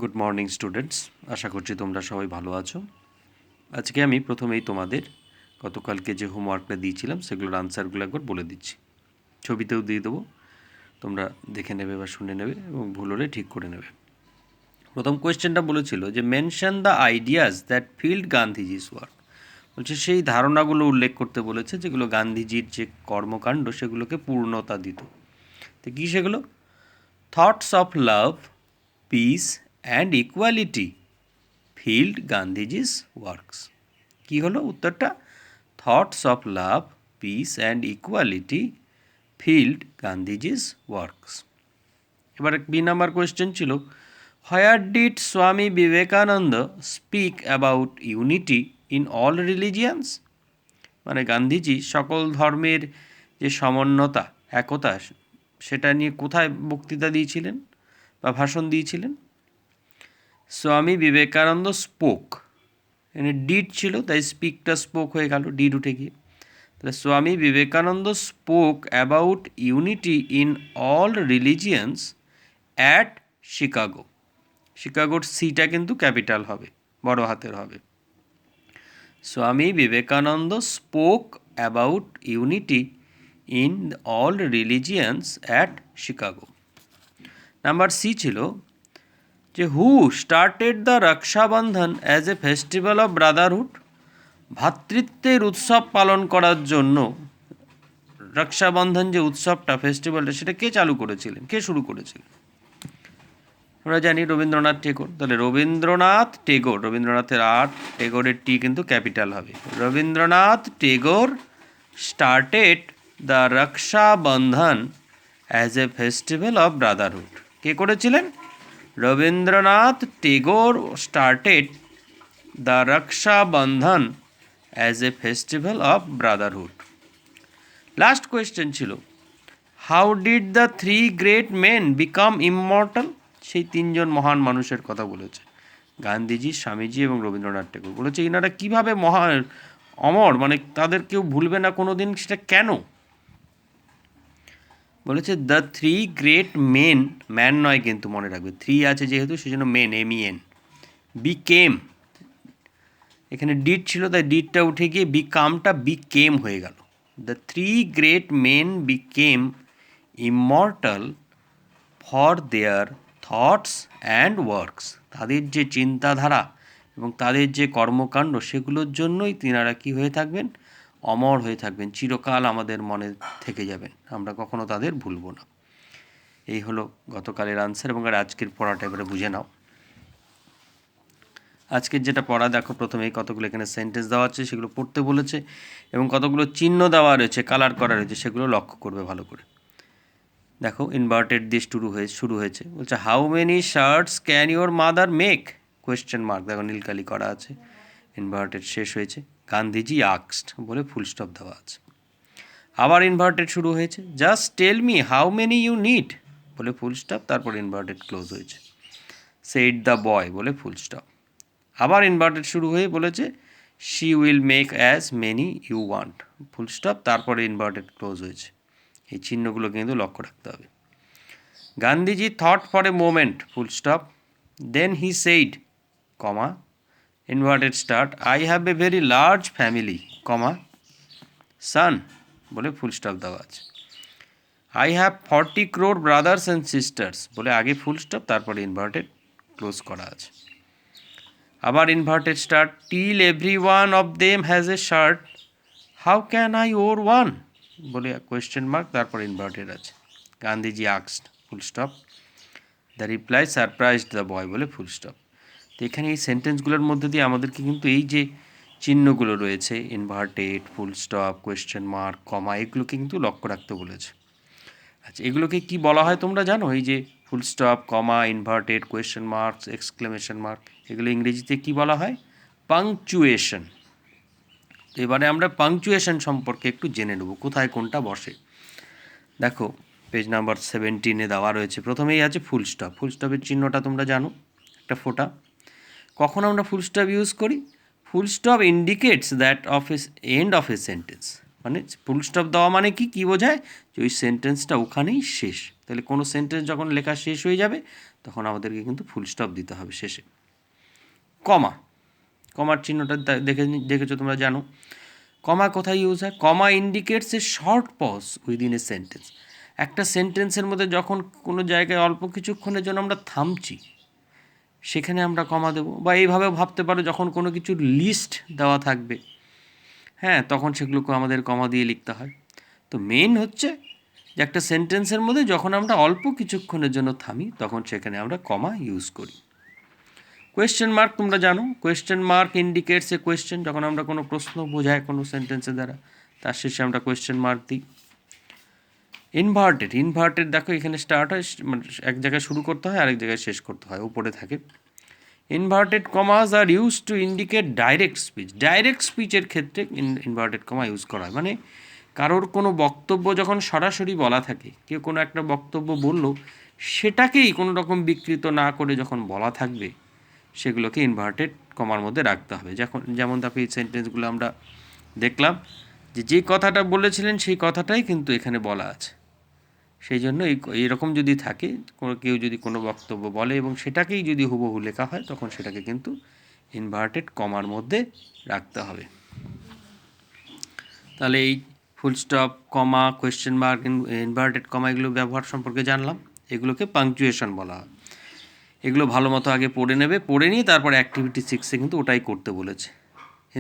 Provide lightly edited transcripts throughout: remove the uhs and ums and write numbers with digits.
Good morning students, আশা করছি তোমরা সবাই ভালো আছো। আজকে আমি প্রথমেই তোমাদের গতকালকে যে হোমওয়ার্কটা দিয়েছিলাম সেগুলোর আনসারগুলো একবার বলে দিচ্ছি, ছবিতেও দিয়ে দেবো, তোমরা দেখে নেবে বা শুনে নেবে এবং ভুল হলে ঠিক করে নেবে। প্রথম কোয়েশ্চেনটা বলেছিল যে mention the ideas that field Gandhiji's work. বলছে সেই ধারণাগুলো উল্লেখ করতে বলেছে যেগুলো গান্ধীজির যে কর্মকাণ্ড সেগুলোকে পূর্ণতা দিত। তো কী সেগুলো? Thoughts of love, peace and equality filled Gandhiji's works. কী হলো উত্তরটা? Thoughts of love, peace and equality filled Gandhiji's works. এবার বি নাম্বার কোয়েশ্চেন ছিল, where did Swami Vivekananda speak about unity in all religions? মানে গান্ধীজি সকল ধর্মের যে সমন্বতা, একতা, সেটা নিয়ে কোথায় বক্তৃতা দিয়েছিলেন বা ভাষণ দিয়েছিলেন? স্বামী বিবেকানন্দ স্পোক, এখানে ডিড ছিল তাই স্পিকটা স্পোক হয়ে গেল, ডিড উঠে গিয়ে। তাহলে Swami Vivekananda spoke about unity in all religions at Chicago. শিকাগোর সিটা কিন্তু ক্যাপিটাল হবে, বড় হাতের হবে। Swami Vivekananda spoke about unity in all religions at Chicago. Number C ছিল যে who started the Rakshabandhan as a festival of brotherhood? ভ্রাতৃত্বের উৎসব পালন করার জন্য রক্ষাবন্ধন যে উৎসবটা, ফেস্টিভ্যালটা, সেটা কে চালু করেছিলেন, কে শুরু করেছিলেন? আমরা জানি রবীন্দ্রনাথ টেগোর। তাহলে রবীন্দ্রনাথ টেগোর, রবীন্দ্রনাথের আর, টেগোরের টি কিন্তু ক্যাপিটাল হবে। Rabindranath Tagore started the Rakshabandhan as a festival of brotherhood. কে করেছিলেন? Rabindranath Tagore started the Rakshabandhan as a festival of brotherhood. Last question ছিল, how did the three great men become immortal? সেই তিনজন মহান মানুষের কথা বলেছে, গান্ধীজি, স্বামীজি এবং রবীন্দ্রনাথ ঠাকুর। বলেছে ইনারা কীভাবে অমর, মানে তাদের কেউ ভুলবে না কোনো দিন, সেটা কেন? বলেছে the three great men, man নয় কিন্তু মনে রাখবে, থ্রি আছে যেহেতু সেজন্য মেন, MEN, বিকেম, এখানে ডিড ছিল তাই ডিডটা উঠে গিয়ে বিকামটা বিকেম হয়ে গেল। The three great men became immortal for their thoughts and works. তাদের যে চিন্তাধারা এবং তাদের যে কর্মকাণ্ড সেগুলোর জন্যই তিনারা কী হয়ে থাকবেন? অমর হয়ে থাকবেন, চিরকাল আমাদের মনে থেকে যাবেন, আমরা কখনো তাদের ভুলব না। এই হলো গতকালের আনসার এবং আজকের পড়াটা এবারে বুঝে নাও। আজকের যেটা পড়া দেখো, প্রথমেই কতগুলো এখানে সেন্টেন্স দেওয়া আছে সেগুলো পড়তে বলেছে এবং কতগুলো চিহ্ন দেওয়া রয়েছে, কালার করা রয়েছে, সেগুলো লক্ষ্য করবে ভালো করে। দেখো ইনভার্টেড দিয়ে শুরু হয়েছে, বলছে how many shirts can your mother make? Question mark, দেখো নীলকালি করা আছে, ইনভার্টেড শেষ হয়েছে, গান্ধীজি আক্সড বলে ফুল স্টপ দেওয়া আছে। আবার ইনভার্টেড শুরু হয়েছে, just tell me how many you need বলে ফুল স্টপ, তারপর ইনভার্টেড ক্লোজ হয়েছে। সেইড দ্য বয় বলে ফুল স্টপ। আবার ইনভার্টেড শুরু হয়ে বলেছে she will make as many you want, full stop, তারপরে ইনভার্টেড ক্লোজ হয়েছে। এই চিহ্নগুলো কিন্তু লক্ষ্য রাখতে হবে। Gandhiji thought for a moment, full stop, then he said, comma, inverted start, I have a very large family, comma, son বলে full stop দেওয়া আছে। I have 40 crore brothers and sisters বলে আগে ফুল স্টপ, তারপরে ইনভার্টেড ক্লোজ করা আছে। আবার inverted start, till every one of them has a shirt, how can I or one বলে কোয়েশ্চেন মার্ক, তারপর ইনভার্টেড আছে। গান্ধীজি আক্সড, full stop, the reply surprised the boy বলে ফুল স্টপ। তো এখানে এই সেন্টেন্সগুলোর মধ্যে দিয়ে আমাদেরকে কিন্তু এই যে চিহ্নগুলো রয়েছে, inverted, full stop, question mark, comma, এগুলোকে কিন্তু লক্ষ্য রাখতে বলেছে। আচ্ছা, এগুলোকে কি বলা হয় তোমরা জানো? এই যে full stop, comma, inverted, question marks, exclamation mark, এগুলো ইংরেজিতে কি বলা হয়? পাংচুয়েশন। তো এবারে আমরা পাংচুয়েশন সম্পর্কে একটু জেনে নেব, কোথায় কোনটা বসে। দেখো পেজ নাম্বার 17 দেওয়া রয়েছে, প্রথমেই আছে ফুল স্টপ। ফুল স্টপের চিহ্নটা তোমরা জানো, একটা ফোঁটা। কখন আমরা ফুল স্টপ ইউজ করি? Full stop indicates that of A end of a sentence, মানে ফুল স্টপ দেওয়া মানে কি বোঝায়, যে ওই সেন্টেন্সটা ওখানেই শেষ। তাহলে কোনো সেন্টেন্স যখন লেখা শেষ হয়ে যাবে তখন আমাদেরকে কিন্তু ফুল স্টপ দিতে হবে শেষে। কমার চিহ্নটা দেখেছো তোমরা, জানো কমা কোথায় ইউজ হয়। Comma indicates a short pause within a sentence. একটা সেন্টেন্সের মধ্যে যখন কোনো জায়গায় অল্প কিছুক্ষণের জন্য আমরা থামছি, সেখানে আমরা কমা দেবো। বা এইভাবেও ভাবতে পারো, যখন কোনো কিছুর লিস্ট দেওয়া থাকবে, হ্যাঁ, তখন সেগুলোকে আমাদের কমা দিয়ে লিখতে হয়। তো মেন হচ্ছে যে একটা সেন্টেন্সের মধ্যে যখন আমরা অল্প কিছুক্ষণের জন্য থামি, তখন সেখানে আমরা কমা ইউজ করি। কোয়েশ্চেন মার্ক তোমরা জানো, question mark indicates a question. যখন আমরা কোনো প্রশ্ন বোঝাই কোনো সেন্টেন্সের দ্বারা, তার শেষে আমরা কোয়েশ্চেন মার্ক দিই। ইনভার্টেড দেখো এখানে স্টার্ট হয়, মানে এক জায়গায় শুরু করতে হয়, আরেক জায়গায় শেষ করতে হয়, উপরে থাকে। Inverted commas are use to indicate direct speech. Direct স্পিচের ক্ষেত্রে ইনভার্টেড কমা ইউজ করা হয়। মানে কারোর কোনো বক্তব্য যখন সরাসরি বলা থাকে, কেউ কোনো একটা বক্তব্য বললো, সেটাকেই কোনো রকম বিকৃত না করে যখন বলা থাকবে, সেগুলোকে ইনভার্টেড কমার মধ্যে রাখতে হবে। যেমন দেখো এই সেন্টেন্সগুলো আমরা দেখলাম, যে কথাটা বলেছিলেন সেই কথাটাই কিন্তু এখানে বলা আছে। সেই জন্য এইরকম যদি থাকে, কেউ যদি কোনো বক্তব্য বলে এবং সেটাকেই যদি হুবহু লেখা হয়, তখন সেটাকে কিন্তু ইনভার্টেড কমার মধ্যে রাখতে হবে। তাহলে এই ফুল স্টপ, কমা, কোয়েশ্চেন মার্ক, ইনভার্টেড কমা এগুলো ব্যবহার সম্পর্কে জানলাম। এগুলোকে পাংচুয়েশন বলা হয়। এগুলো ভালো মতো আগে পড়ে নেবে, পড়ে নিয়ে তারপরে অ্যাক্টিভিটি 6-এ কিন্তু ওটাই করতে বলেছে।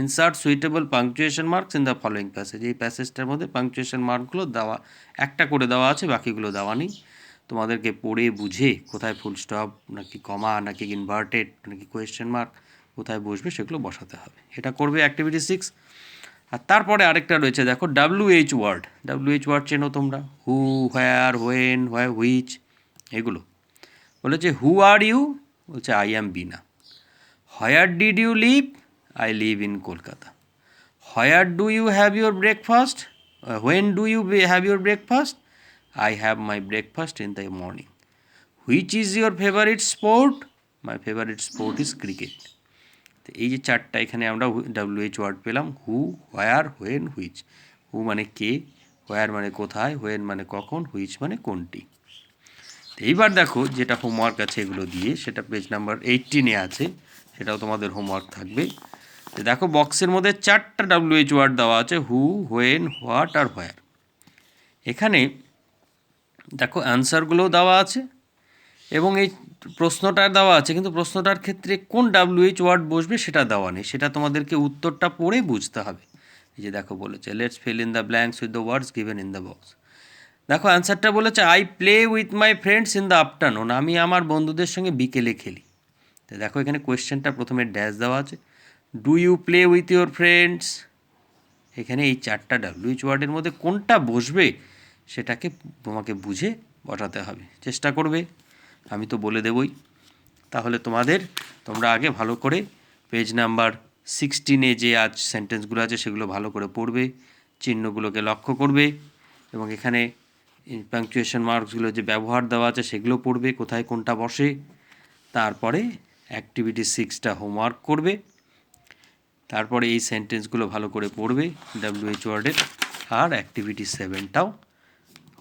Insert suitable punctuation marks in the following passage. এই প্যাসেজটার মধ্যে পাংচুয়েশন মার্কগুলো দেওয়া, একটা করে দেওয়া আছে, বাকিগুলো দেওয়া নেই। তোমাদেরকে পড়ে বুঝে কোথায় ফুল স্টপ নাকি কমা নাকি ইনভার্টেড নাকি কোয়েশ্চেন মার্ক কোথায় বসবে সেগুলো বসাতে হবে। এটা করবে অ্যাক্টিভিটি 6। আর তারপরে আরেকটা রয়েছে, দেখো WH ওয়ার্ড। WH ওয়ার্ড চেনো তোমরা, হু, হোয়ার, হোয়েন, হুইচ, এগুলো। বলেছে হু আর ইউ, বলছে I am Bina. Where did you live, I live in Kolkata. Where do you have your breakfast, when do you have your breakfast, I have my breakfast in the morning. Which is your favourite sport, my favourite sport is cricket. তো এই যে চারটা এখানে আমরা WH word পেলাম, হু, হোয়ার, when, which. হু মানে কে, হোয়ার মানে কোথায়, হোয়েন মানে কখন, হুইচ মানে কোনটি। এইবার দেখো যেটা হোমওয়ার্ক আছে এগুলো দিয়ে, সেটা পেজ নাম্বার 18-এ আছে, সেটাও তোমাদের হোমওয়ার্ক থাকবে। দেখো বক্সের মধ্যে 4টা WH ওয়ার্ড দেওয়া আছে, হু, হোয়েন, হোয়াট আর হোয়ার। এখানে দেখো অ্যান্সারগুলোও দেওয়া আছে এবং এই প্রশ্নটা দেওয়া আছে, কিন্তু প্রশ্নটার ক্ষেত্রে কোন WH ওয়ার্ড বসবে সেটা দেওয়া নেই। সেটা তোমাদেরকে উত্তরটা পড়ে বুঝতে হবে। এই যে দেখো বলেছে, let's fill in the blanks with the words given in the box. দেখো অ্যান্সারটা বলেছে, I play with my friends in the afternoon. আমি আমার বন্ধুদের সঙ্গে বিকেলে খেলি। তো দেখো এখানে কোয়েশ্চেনটা প্রথমে ড্যাশ দেওয়া আছে, do you play with your friends. এখানে এই 4টা WH ওয়ার্ডের মধ্যে কোনটা বসবে সেটাকে তোমাকে বুঝে বসাতে হবে, চেষ্টা করবে। আমি তো বলে দেবই। তাহলে তোমরা আগে ভালো করে পেজ নাম্বার 16-এ যে আজ সেন্টেন্সগুলো আছে সেগুলো ভালো করে পড়বে, চিহ্নগুলোকে লক্ষ্য করবে এবং এখানে পাংচুয়েশন মার্কসগুলো যে ব্যবহার দেওয়া আছে সেগুলো পড়বে, কোথায় কোনটা বসে। তারপরে অ্যাক্টিভিটি 6টা হোমওয়ার্ক করবে, তারপরে এই সেন্টেন্সগুলো ভালো করে পড়বে WH ওয়ার্ডের, আর অ্যাক্টিভিটি 7টাও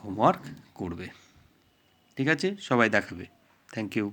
হোমওয়ার্ক করবে। ঠিক আছে, সবাই দেখাবে। Thank you.